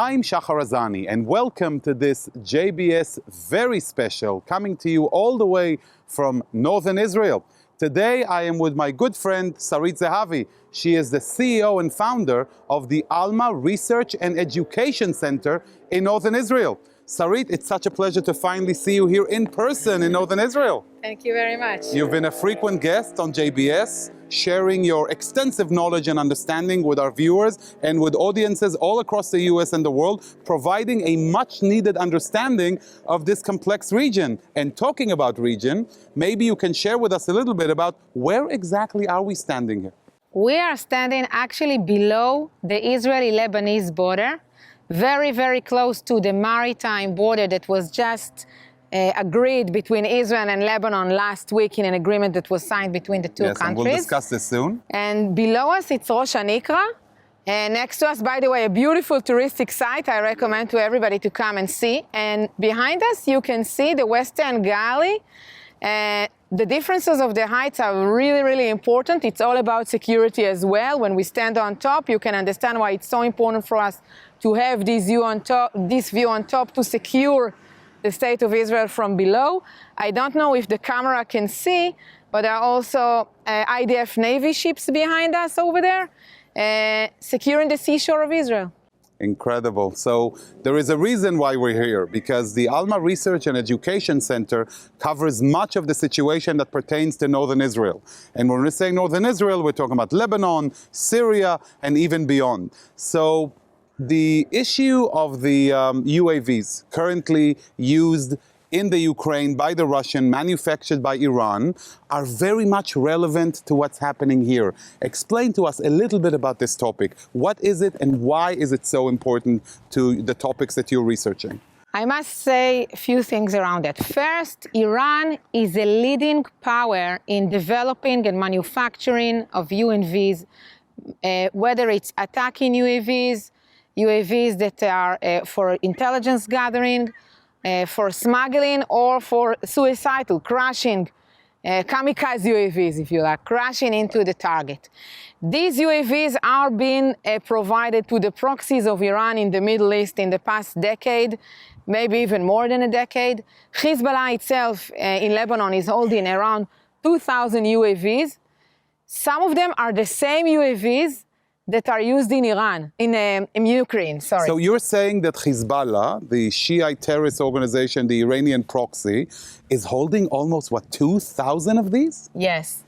I'm Shahar Azani, and welcome to this JBS very special, coming to you all the way from northern Israel. Today I am with my good friend Sarit Zehavi. She is the CEO and founder of the Alma Research and Education Center in northern Israel. Sarit, it's such a pleasure to finally see you here in person in northern Israel. Thank you very much. You've been a frequent guest on JBS, sharing your extensive knowledge and understanding with our viewers and with audiences all across the US and the world, providing a much needed understanding of this complex region. And talking about region, maybe you can share with us a little bit about where exactly are we standing here? We are standing actually below the Israeli-Lebanese border, very, very close to the maritime border that was just agreed between Israel and Lebanon last week in an agreement that was signed between the two countries. And we'll discuss this soon. And below us, it's Rosh Hanikra. And next to us, by the way, a beautiful touristic site I recommend to everybody to come and see. And behind us, you can see the Western Gully. The differences of the heights are really, really important. It's all about security as well. When we stand on top, you can understand why it's so important for us to have this view on top to secure the state of Israel from below. I don't know if the camera can see, but there are also IDF Navy ships behind us over there, securing the seashore of Israel. Incredible. So there is a reason why we're here, because the Alma Research and Education Center covers much of the situation that pertains to northern Israel. And when we're saying northern Israel, we're talking about Lebanon, Syria, and even beyond. So the issue of the UAVs currently used in the Ukraine by the Russian, manufactured by Iran, are very much relevant to what's happening here. Explain to us a little bit about this topic. What is it and why is it so important to the topics that you're researching? I must say a few things around that. First, Iran is a leading power in developing and manufacturing of UAVs, whether it's attacking UAVs that are for intelligence gathering, for smuggling, or for suicidal, crashing, kamikaze UAVs, if you like, crashing into the target. These UAVs are being provided to the proxies of Iran in the Middle East in the past decade, maybe even more than a decade. Hezbollah itself in Lebanon is holding around 2,000 UAVs. Some of them are the same UAVs that are used in Iran, in Ukraine, sorry. So you're saying that Hezbollah, the Shiite terrorist organization, the Iranian proxy, is holding almost, what, 2,000 of these? Yes.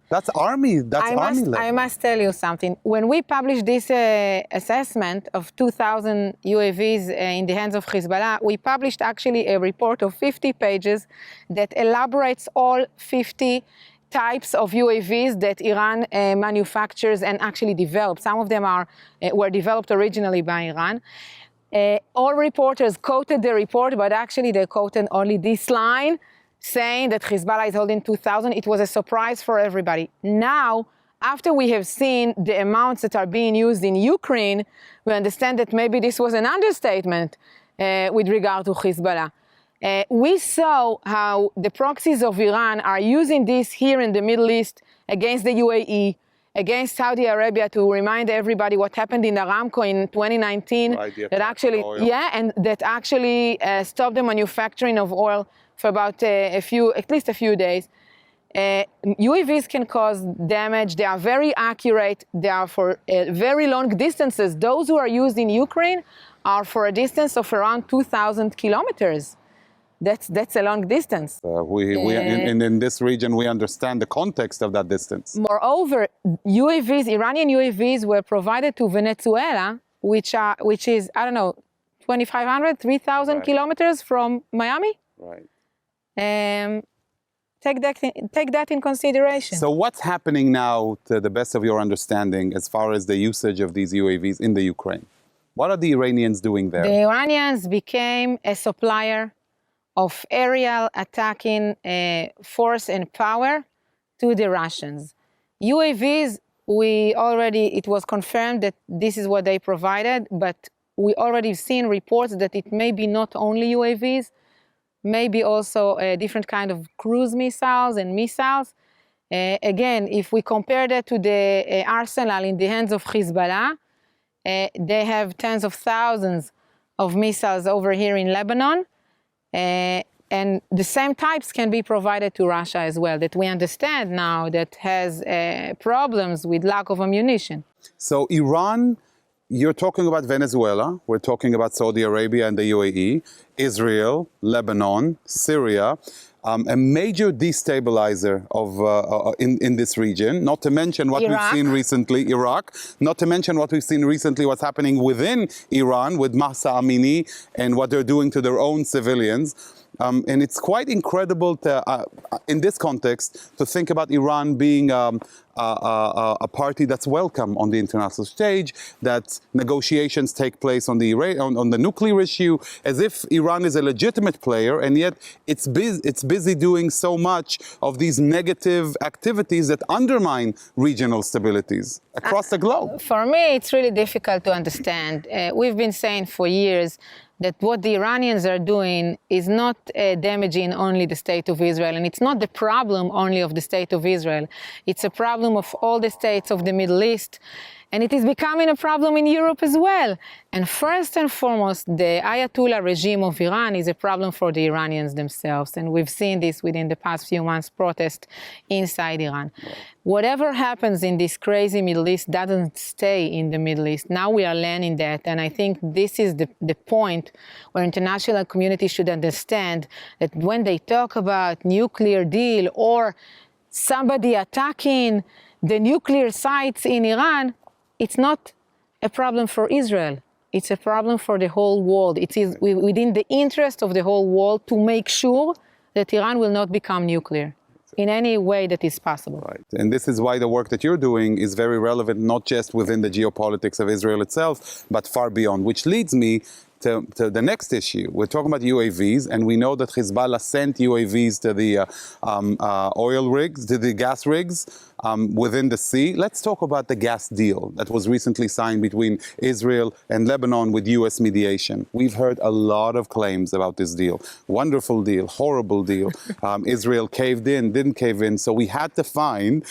That's army level. I must tell you something. When we published this assessment of 2,000 UAVs in the hands of Hezbollah, we published actually a report of 50 pages that elaborates all 50 types of UAVs that Iran manufactures and actually develops. Some of them were developed originally by Iran. All reporters quoted the report, but actually they quoted only this line, saying that Hezbollah is holding 2,000. It was a surprise for everybody. Now, after we have seen the amounts that are being used in Ukraine, we understand that maybe this was an understatement with regard to Hezbollah. We saw how the proxies of Iran are using this here in the Middle East against the UAE, against Saudi Arabia, to remind everybody what happened in Aramco in 2019, that actually, stopped the manufacturing of oil for about at least a few days. UAVs can cause damage. They are very accurate. They are for very long distances. Those who are used in Ukraine are for a distance of around 2,000 kilometers. That's a long distance. In this region, we understand the context of that distance. Moreover, Iranian UAVs were provided to Venezuela, which is, I don't know, 2,500, 3,000 kilometers from Miami. Right. Take that in consideration. So what's happening now, to the best of your understanding, as far as the usage of these UAVs in the Ukraine? What are the Iranians doing there? The Iranians became a supplier of aerial attacking force and power to the Russians. UAVs, it was confirmed that this is what they provided, but we already seen reports that it may be not only UAVs, maybe also a different kind of cruise missiles and missiles. Again, if we compare that to the arsenal in the hands of Hezbollah, They have tens of thousands of missiles over here in Lebanon. And the same types can be provided to Russia as well, that we understand now that has problems with lack of ammunition. So Iran, you're talking about Venezuela, we're talking about Saudi Arabia and the UAE, Israel, Lebanon, Syria, a major destabilizer of in this region, not to mention what we've seen recently, Iraq, not to mention what we've seen recently, what's happening within Iran with Mahsa Amini and what they're doing to their own civilians. And it's quite incredible to, in this context, to think about Iran being a party that's welcome on the international stage, that negotiations take place on the nuclear issue, as if Iran is a legitimate player, and yet it's busy doing so much of these negative activities that undermine regional stabilities across the globe. For me, it's really difficult to understand. We've been saying for years that what the Iranians are doing is not damaging only the state of Israel, and it's not the problem only of the state of Israel. It's a problem of all the states of the Middle East, and it is becoming a problem in Europe as well. And first and foremost, the Ayatollah regime of Iran is a problem for the Iranians themselves, and we've seen this within the past few months' protest inside Iran. Right. Whatever happens in this crazy Middle East doesn't stay in the Middle East. Now we are learning that, and I think this is the point where international community should understand that when they talk about nuclear deal or somebody attacking the nuclear sites in Iran, it's not a problem for Israel. It's a problem for the whole world. It is within the interest of the whole world to make sure that Iran will not become nuclear in any way that is possible. Right. And this is why the work that you're doing is very relevant, not just within the geopolitics of Israel itself, but far beyond, which leads me to the next issue. We're talking about UAVs, and we know that Hezbollah sent UAVs to the oil rigs, to the gas rigs within the sea. Let's talk about the gas deal that was recently signed between Israel and Lebanon with U.S. mediation. We've heard a lot of claims about this deal. Wonderful deal, horrible deal. Israel caved in, didn't cave in. So we had to find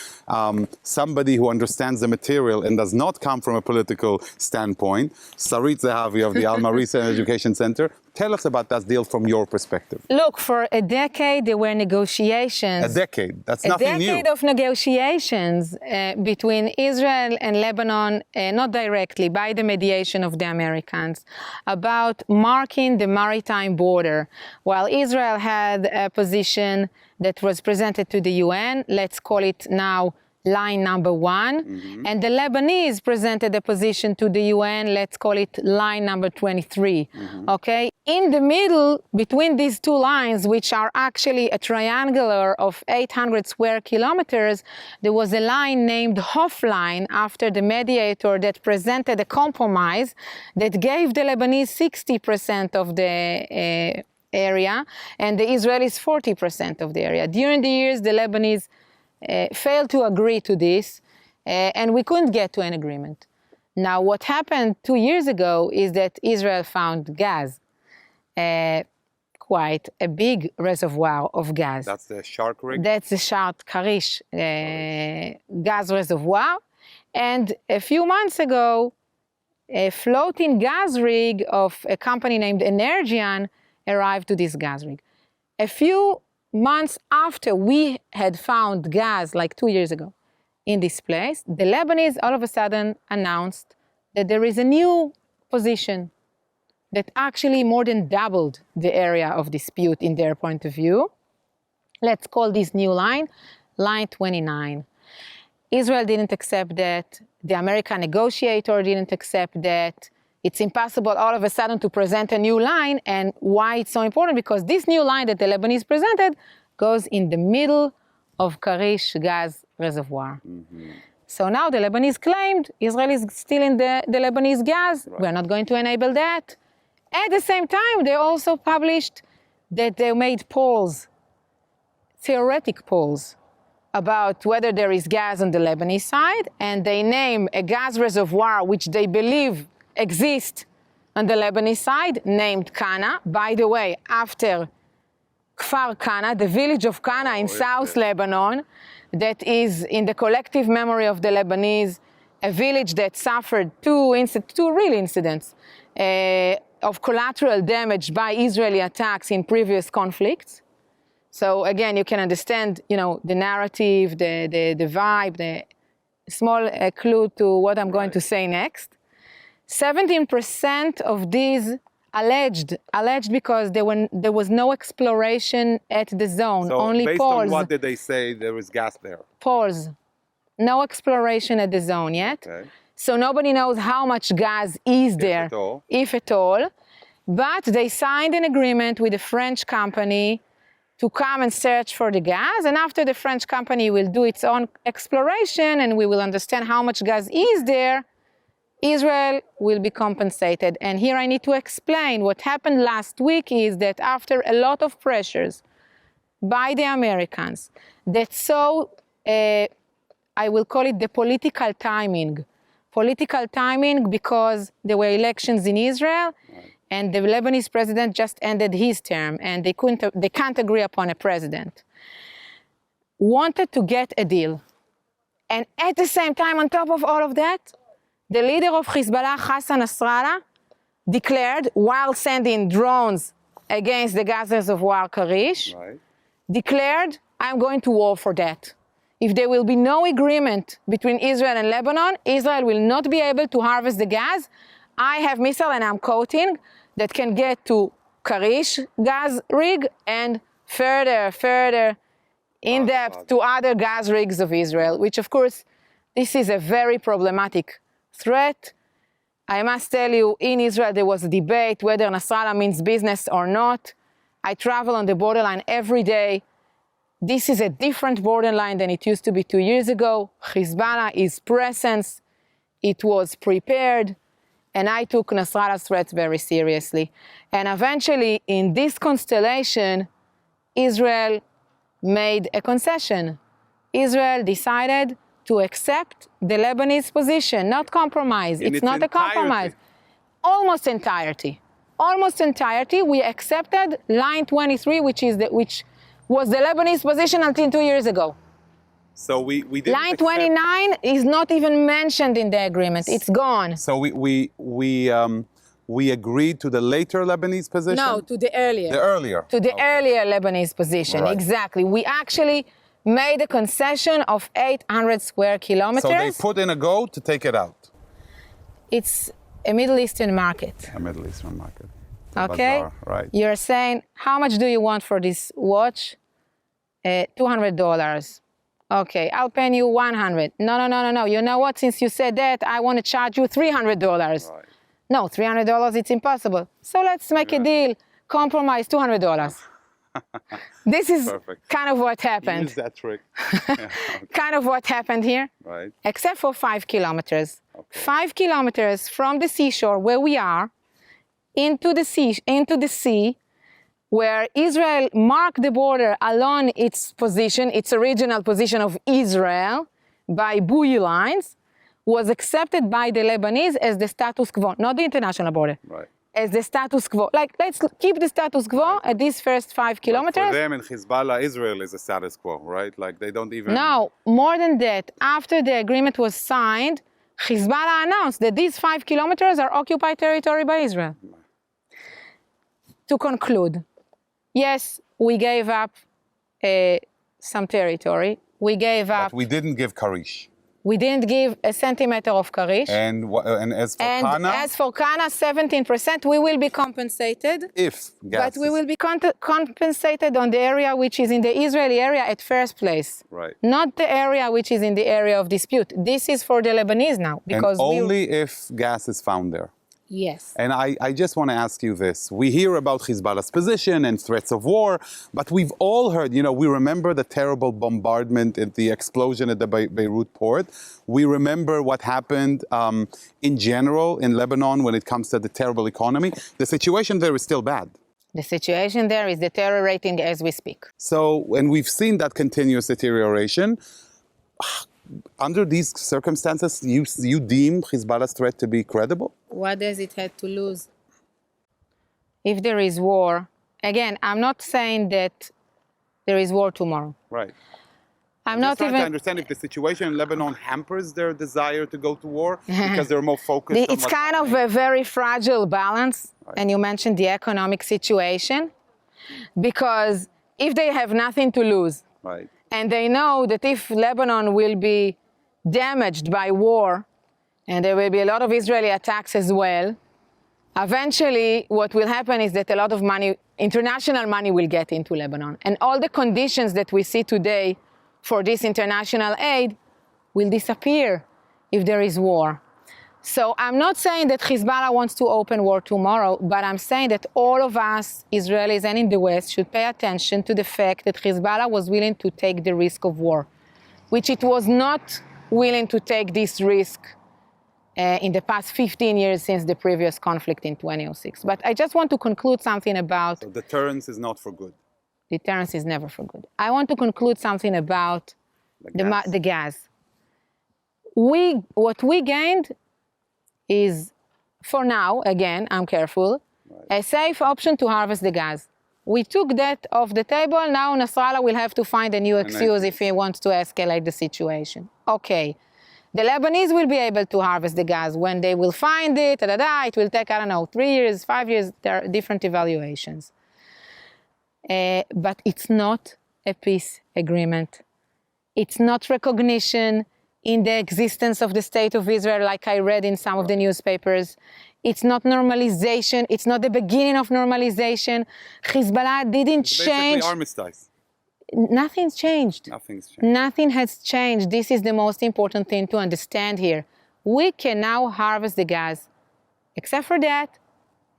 somebody who understands the material and does not come from a political standpoint. Sarit Zehavi of the Alma Research Education Center. Tell us about that deal from your perspective. Look, for a decade there were negotiations. A decade? That's nothing new. A decade of negotiations between Israel and Lebanon, not directly, by the mediation of the Americans, about marking the maritime border. While Israel had a position that was presented to the UN, let's call it now line number 1, and the Lebanese presented a position to the UN, let's call it line number 23, okay? In the middle, between these two lines, which are actually a triangular of 800 square kilometers, there was a line named Hof line after the mediator that presented a compromise that gave the Lebanese 60% of the area, and the Israelis 40% of the area. During the years, the Lebanese failed to agree to this, and we couldn't get to an agreement. Now, what happened 2 years ago is that Israel found gas, quite a big reservoir of gas. That's the Shark rig? That's the Shark Karish gas reservoir. And a few months ago, a floating gas rig of a company named Energian arrived to this gas rig. A few months after we had found gas, like 2 years ago, in this place, the Lebanese all of a sudden announced that there is a new position that actually more than doubled the area of dispute in their point of view. Let's call this new line, line 29. Israel didn't accept that. The American negotiator didn't accept that. It's impossible all of a sudden to present a new line, and why it's so important, because this new line that the Lebanese presented goes in the middle of Karish gas reservoir. So now the Lebanese claimed Israel is stealing the Lebanese gas. Right. We're not going to enable that. At the same time, they also published that they made polls, theoretic polls, about whether there is gas on the Lebanese side, and they name a gas reservoir which they believe exist on the Lebanese side, named Kana, by the way, after Kfar Kana, the village of Kana in South Lebanon, that is in the collective memory of the Lebanese a village that suffered two real incidents of collateral damage by Israeli attacks in previous conflicts. So again, you can understand, the narrative, the vibe, the small clue to what I'm going to say next. 17% of these alleged because there was no exploration at the zone, So only based polls. on what did they say there was gas there? Polls. No exploration at the zone yet. Okay. So nobody knows how much gas is there, if at all. But they signed an agreement with a French company to come and search for the gas. And after the French company will do its own exploration and we will understand how much gas is there, Israel will be compensated. And here I need to explain what happened last week is that after a lot of pressures by the Americans that saw, I will call it the political timing. Political timing because there were elections in Israel and the Lebanese president just ended his term and they can't agree upon a president. Wanted to get a deal. And at the same time, on top of all of that, the leader of Hezbollah, Hassan Nasrallah, declared, while sending drones against the Gaza Reservoir Karish, declared, I'm going to war for that. If there will be no agreement between Israel and Lebanon, Israel will not be able to harvest the gas. I have missile and I'm quoting that can get to Karish gas rig and further in depth to other gas rigs of Israel, which of course, this is a very problematic threat. I must tell you, in Israel, there was a debate whether Nasrallah means business or not. I travel on the borderline every day. This is a different borderline than it used to be 2 years ago. Hezbollah is present. It was prepared. And I took Nasrallah's threats very seriously. And eventually, in this constellation, Israel made a concession. Israel decided to accept the Lebanese position, not compromise. It's not a compromise. Almost entirety. Almost entirety. We accepted line 23, which was the Lebanese position until 2 years ago. So we didn't line 29 is not even mentioned in the agreement. It's gone. So we agreed to the later Lebanese position? No, to the earlier. The earlier. To the earlier Lebanese position, exactly. We actually made a concession of 800 square kilometers. So they put in a go to take it out? It's a Middle Eastern market. A Middle Eastern market. Okay? Bazaar, right. You're saying, how much do you want for this watch? $200. Okay, I'll pay you $100. No. You know what? Since you said that, I want to charge you $300. Right. No, $300, it's impossible. So let's make a deal. Compromise, $200. This is kind of what happened. Use that trick. Kind of what happened here. Right. Except for 5 kilometers. Okay. 5 kilometers from the seashore where we are into the sea, where Israel marked the border along its position, its original position of Israel, by buoy lines, was accepted by the Lebanese as the status quo, not the international border. Right. As the status quo. Like, let's keep the status quo at these first 5 kilometers. For them in Hezbollah, Israel is a status quo, right? Like, they don't even... No, more than that. After the agreement was signed, Hezbollah announced that these 5 kilometers are occupied territory by Israel. To conclude, yes, we gave up some territory. We gave up... But we didn't give Karish. We didn't give a centimeter of Karish. And as for Kana? And as for Kana, 17%, we will be compensated. If gas But we will be compensated on the area which is in the Israeli area at first place. Right. Not the area which is in the area of dispute. This is for the Lebanese now. Because and only if gas is found there. Yes. And I just want to ask you this. We hear about Hezbollah's position and threats of war, but we've all heard, we remember the terrible bombardment and the explosion at the Beirut port. We remember what happened in general in Lebanon when it comes to the terrible economy. The situation there is still bad. The situation there is deteriorating as we speak. So, and we've seen that continuous deterioration. Under these circumstances, you deem Hezbollah's threat to be credible? What does it have to lose? If there is war, again, I'm not saying that there is war tomorrow. Right. I'm just not trying even. to understand if the situation in Lebanon hampers their desire to go to war because they're more focused on It's what's kind of happening. a very fragile balance, Right. and you mentioned the economic situation, because if they have nothing to lose, Right. and they know that if Lebanon will be damaged by war, and there will be a lot of Israeli attacks as well, eventually what will happen is that a lot of money, international money, will get into Lebanon. And all the conditions that we see today for this international aid will disappear if there is war. So I'm not saying that Hezbollah wants to open war tomorrow, but I'm saying that all of us, Israelis and in the West, should pay attention to the fact that Hezbollah was willing to take the risk of war, which it was not willing to take this risk in the past 15 years since the previous conflict in 2006. But I just want to conclude something about... So deterrence is not for good. Deterrence is never for good. I want to conclude something about the gas. What we gained is, for now, again, I'm careful, a safe option to harvest the gas. We took that off the table. Now Nasrallah will have to find a new excuse if he wants to escalate the situation. Okay. The Lebanese will be able to harvest the gas when they will find it. It will take, I don't know, 3 years, 5 years. There are different evaluations. But it's not a peace agreement. It's not recognition in the existence of the state of Israel, like I read in some of the newspapers. It's not normalization. It's not the beginning of normalization. Hezbollah didn't change. Basically armistice. Nothing's changed. Nothing's changed. Nothing has changed. This is the most important thing to understand here. We can now harvest the gas. Except for that,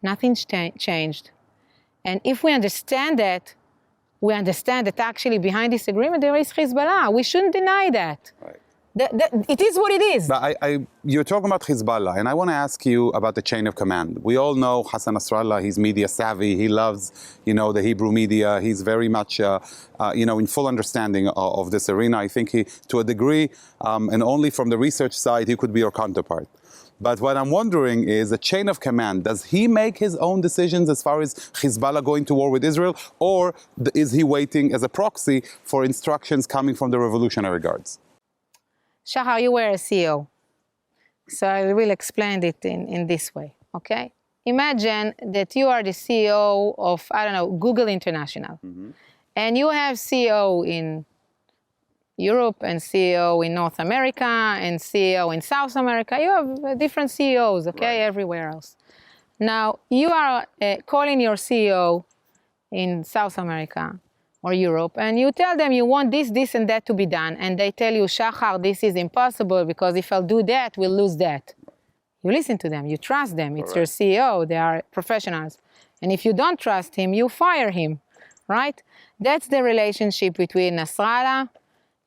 nothing's changed. And if we understand that, we understand that actually behind this agreement there is Hezbollah. We shouldn't deny that. Right. It is what it is. But you're talking about Hezbollah, and I want to ask you about the chain of command. We all know Hassan Nasrallah, he's media savvy, he loves, the Hebrew media, he's very much, in full understanding of this arena. I think he, to a degree, and only from the research side, he could be your counterpart. But what I'm wondering is a chain of command. Does he make his own decisions as far as Hezbollah going to war with Israel, or is he waiting as a proxy for instructions coming from the Revolutionary Guards? Shahar, you were a CEO. So I will explain it in this way, okay? Imagine that you are the CEO of, Google International. Mm-hmm. And you have CEO in Europe and CEO in North America and CEO in South America. You have different CEOs, okay, right, everywhere else. Now, you are calling your CEO in South America or Europe, and you tell them you want this, this, and that to be done. And they tell you, Shahar, this is impossible because if I'll do that, we'll lose that. You listen to them, you trust them. It's your CEO, they are professionals. And if you don't trust him, you fire him, right? That's the relationship between Nasrallah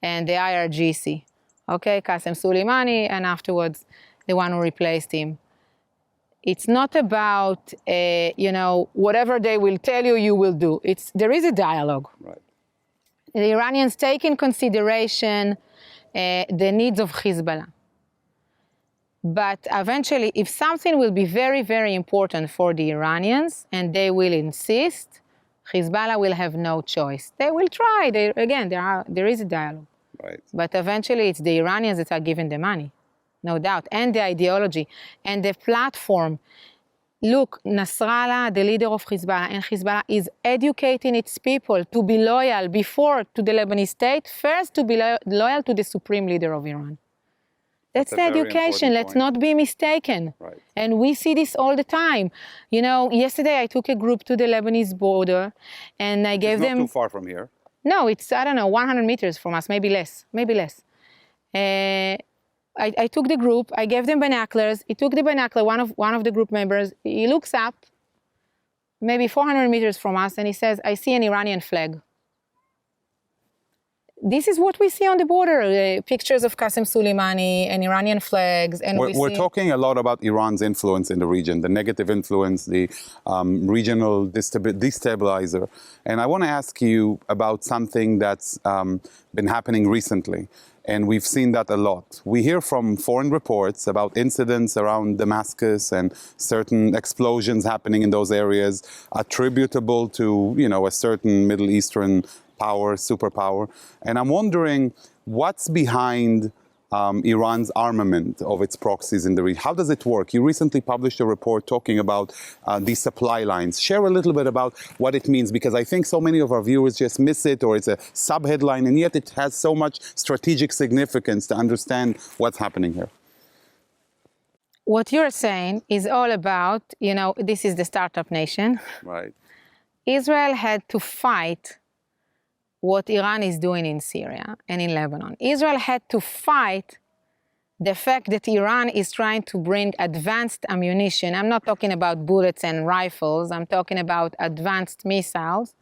and the IRGC, okay? Qasem Soleimani, and afterwards, the one who replaced him. It's not about, whatever they will tell you, you will do. There is a dialogue. Right. The Iranians take in consideration the needs of Hezbollah. But eventually, if something will be very, very important for the Iranians, and they will insist, Hezbollah will have no choice. They will try. There is a dialogue. Right. But eventually, it's the Iranians that are giving the money. No doubt, and the ideology, and the platform. Look, Nasrallah, the leader of Hezbollah, and Hezbollah is educating its people to be loyal before to the Lebanese state, first to be loyal to the supreme leader of Iran. That's the education, let's not be mistaken. Right. And we see this all the time. Yesterday I took a group to the Lebanese border, and I gave them... Not too far from here. No, it's, 100 meters from us, maybe less. I took the group, I gave them binoculars. He took the binocular, one of the group members, he looks up, maybe 400 meters from us, and he says, I see an Iranian flag. This is what we see on the border, pictures of Qasem Soleimani and Iranian flags. And we're talking a lot about Iran's influence in the region, the negative influence, the regional destabilizer. And I want to ask you about something that's been happening recently. And we've seen that a lot. We hear from foreign reports about incidents around Damascus and certain explosions happening in those areas attributable to, a certain Middle Eastern superpower. And I'm wondering what's behind Iran's armament of its proxies in the region. How does it work? You recently published a report talking about these supply lines. Share a little bit about what it means, because I think so many of our viewers just miss it, or it's a sub-headline, and yet it has so much strategic significance to understand what's happening here. What you're saying is all about, this is the startup nation. Right. Israel had to fight what Iran is doing in Syria and in Lebanon. Israel had to fight the fact that Iran is trying to bring advanced ammunition. I'm not talking about bullets and rifles. I'm talking about advanced missiles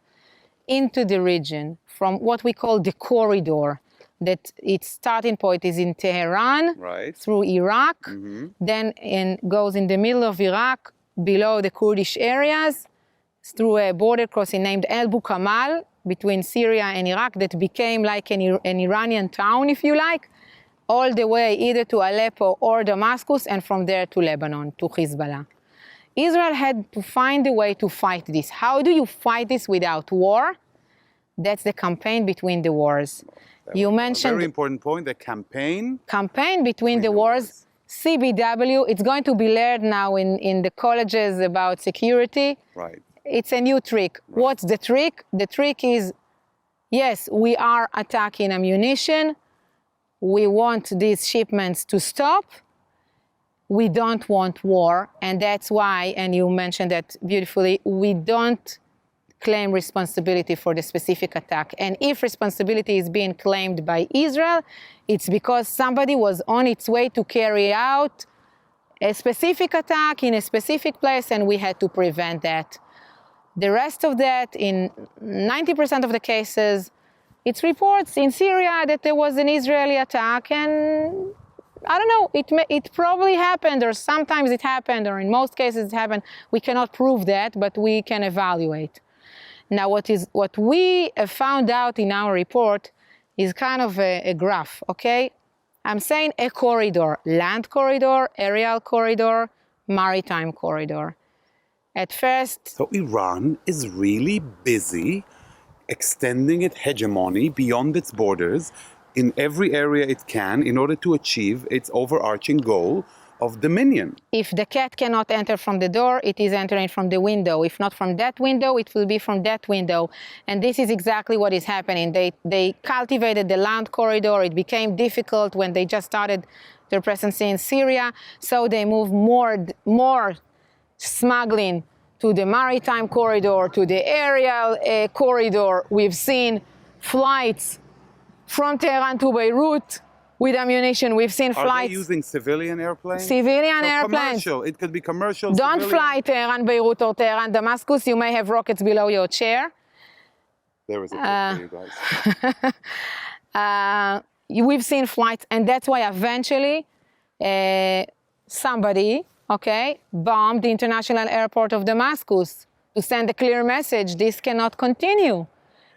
into the region from what we call the corridor, that its starting point is in Tehran, right, through Iraq, then goes in the middle of Iraq, below the Kurdish areas, through a border crossing named Abu Kamal between Syria and Iraq that became like an Iranian town, if you like, all the way either to Aleppo or Damascus, and from there to Lebanon, to Hezbollah. Israel had to find a way to fight this. How do you fight this without war? That's the campaign between the wars. You mentioned a very important point, the campaign between the wars. CBW, it's going to be learned now in the colleges about security. Right. It's a new trick. Right. What's the trick? The trick is, yes, we are attacking ammunition. We want these shipments to stop. We don't want war, and that's why, and you mentioned that beautifully, we don't claim responsibility for the specific attack. And if responsibility is being claimed by Israel, it's because somebody was on its way to carry out a specific attack in a specific place, and we had to prevent that. The rest of that, in 90% of the cases, it's reports in Syria that there was an Israeli attack, and I don't know, it probably happened, or sometimes it happened, or in most cases it happened. We cannot prove that, but we can evaluate. Now, what we have found out in our report is kind of a graph, okay? I'm saying a corridor, land corridor, aerial corridor, maritime corridor. At first... So Iran is really busy extending its hegemony beyond its borders in every area it can in order to achieve its overarching goal of dominion. If the cat cannot enter from the door, it is entering from the window. If not from that window, it will be from that window. And this is exactly what is happening. They cultivated the land corridor. It became difficult when they just started their presence in Syria. So they moved more smuggling to the maritime corridor, to the aerial corridor. We've seen flights from Tehran to Beirut with ammunition. We've seen flights. Are they using civilian airplanes? Civilian airplanes. Commercial. It could be commercial. Don't civilian. fly Tehran, Beirut, or Tehran, Damascus. You may have rockets below your chair. There is a tip for you guys. We've seen flights, and that's why eventually somebody, bombed the international airport of Damascus to send a clear message: this cannot continue.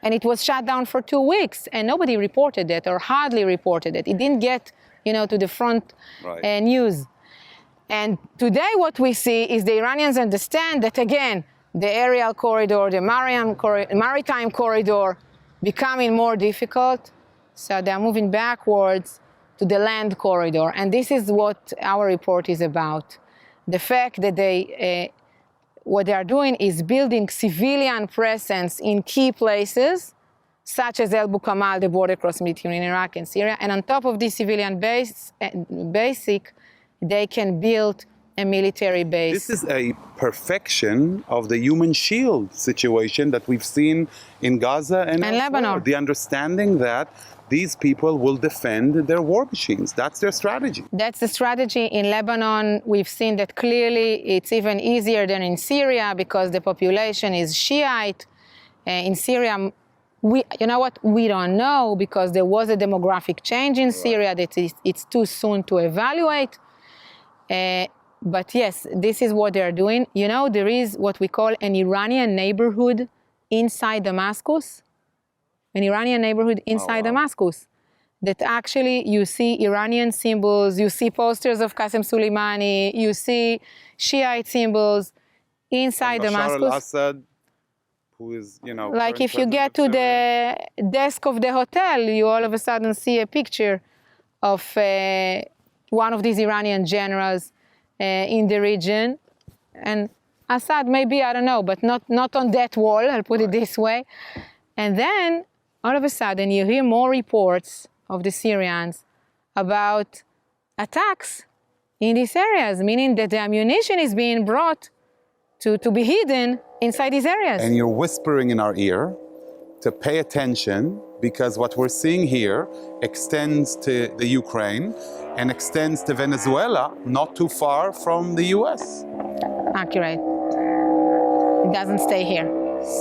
And it was shut down for 2 weeks, and nobody reported it, or hardly reported it. It didn't get, to the front news. And today what we see is the Iranians understand that, again, the aerial corridor, the maritime corridor becoming more difficult. So they're moving backwards to the land corridor. And this is what our report is about. The fact that what they are doing is building civilian presence in key places, such as Abu Kamal, the border crossing between Iraq and Syria. And on top of this civilian basic, they can build a military base. This is a perfection of the human shield situation that we've seen in Gaza and Lebanon. The understanding that these people will defend their war machines. That's their strategy. That's the strategy. In Lebanon, we've seen that clearly. It's even easier than in Syria because the population is Shiite. In Syria, we don't know, because there was a demographic change in Syria that it's too soon to evaluate. But yes, this is what they're doing. There is what we call an Iranian neighborhood inside Damascus. An Iranian neighborhood inside Damascus, that actually you see Iranian symbols, you see posters of Qasem Soleimani, you see Shiite symbols inside Damascus. Bashar al-Assad who is, you know... Like current if you get to president of the desk of the hotel, you all of a sudden see a picture of one of these Iranian generals in the region. And Assad maybe, I don't know, but not on that wall, I'll put it this way. And then all of a sudden you hear more reports of the Syrians about attacks in these areas, meaning that the ammunition is being brought to be hidden inside these areas. And you're whispering in our ear to pay attention, because what we're seeing here extends to the Ukraine and extends to Venezuela, not too far from the US. Accurate. It doesn't stay here.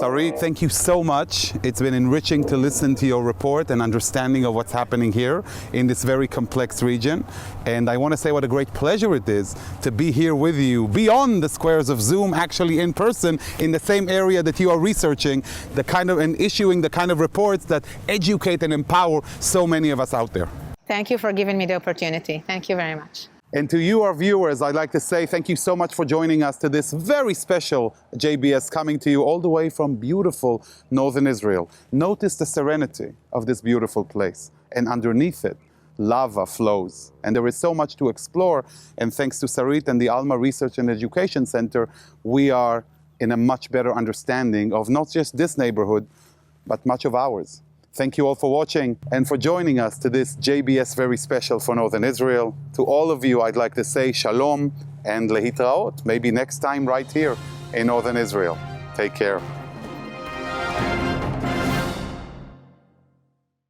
Sarit, thank you so much. It's been enriching to listen to your report and understanding of what's happening here in this very complex region. And I want to say what a great pleasure it is to be here with you beyond the squares of Zoom, actually in person, in the same area that you are researching, and issuing the kind of reports that educate and empower so many of us out there. Thank you for giving me the opportunity. Thank you very much. And to you, our viewers, I'd like to say thank you so much for joining us to this very special JBS, coming to you all the way from beautiful northern Israel. Notice the serenity of this beautiful place, and underneath it, lava flows. And there is so much to explore, and thanks to Sarit and the Alma Research and Education Center, we are in a much better understanding of not just this neighborhood, but much of ours. Thank you all for watching and for joining us to this JBS very special for Northern Israel. To all of you, I'd like to say shalom and lehitraot. Maybe next time right here in Northern Israel. Take care.